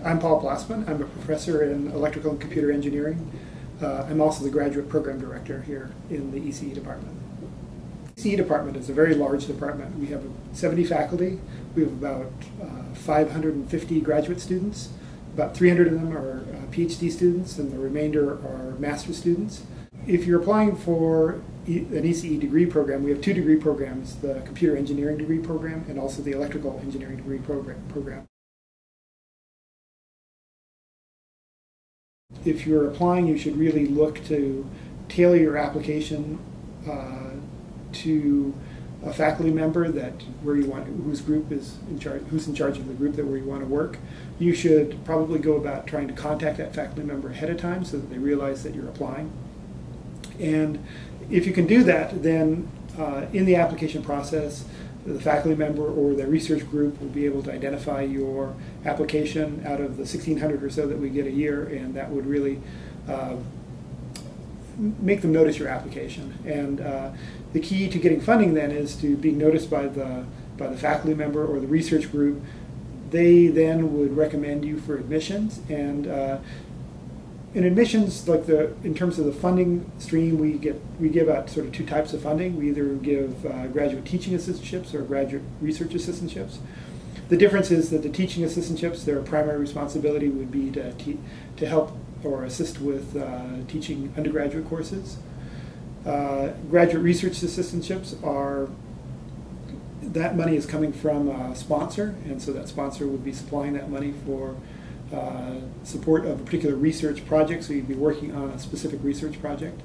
I'm Paul Plasman. I'm a professor in electrical and computer engineering. I'm also the graduate program director here in the ECE department. The ECE department is a very large department. We have 70 faculty. We have about 550 graduate students. About 300 of them are PhD students, and the remainder are master's students. If you're applying for an ECE degree program, we have two degree programs, the computer engineering degree program and also the electrical engineering degree program. If you're applying, you should really look to tailor your application to a faculty member whose group is in charge, who's in charge of the group where you want to work. You should probably go about trying to contact that faculty member ahead of time so that they realize that you're applying. And if you can do that, then in the application process, the faculty member or the research group will be able to identify your application out of the 1,600 or so that we get a year, and that would really make them notice your application. And the key to getting funding then is to being noticed by the faculty member or the research group. They then would recommend you for admissions, and in admissions, in terms of the funding stream, we give out sort of two types of funding. We either give graduate teaching assistantships or graduate research assistantships. The difference is that the teaching assistantships, their primary responsibility would be to help or assist with teaching undergraduate courses. Graduate research assistantships that money is coming from a sponsor, and so that sponsor would be supplying that money for support of a particular research project, so you'd be working on a specific research project.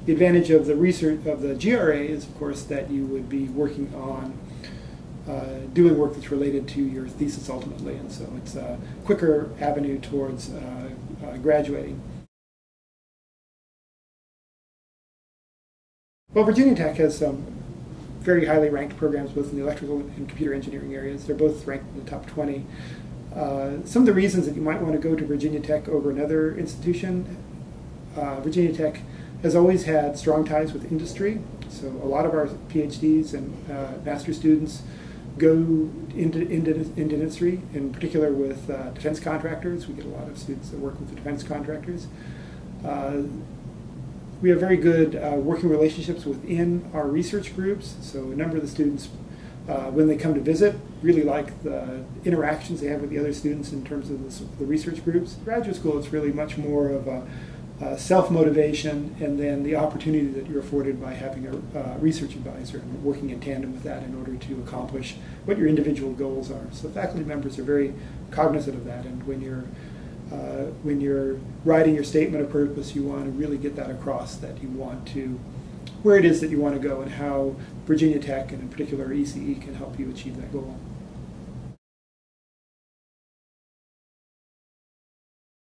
The advantage of the research of the GRA is, of course, that you would be working on doing work that's related to your thesis ultimately, and so it's a quicker avenue towards graduating. Well, Virginia Tech has some very highly ranked programs both in the electrical and computer engineering areas. They're both ranked in the top 20. Some of the reasons that you might want to go to Virginia Tech over another institution: Virginia Tech has always had strong ties with industry, so a lot of our PhDs and master's students go into industry, in particular with defense contractors. We get a lot of students that work with the defense contractors. We have very good working relationships within our research groups, so a number of the students, when they come to visit, really like the interactions they have with the other students in terms of the research groups. Graduate school is really much more of a self-motivation, and then the opportunity that you're afforded by having a research advisor and working in tandem with that in order to accomplish what your individual goals are. So faculty members are very cognizant of that, and when you're writing your statement of purpose, you want to really get that across, that you want to, where it is that you want to go and how Virginia Tech, and in particular ECE, can help you achieve that goal.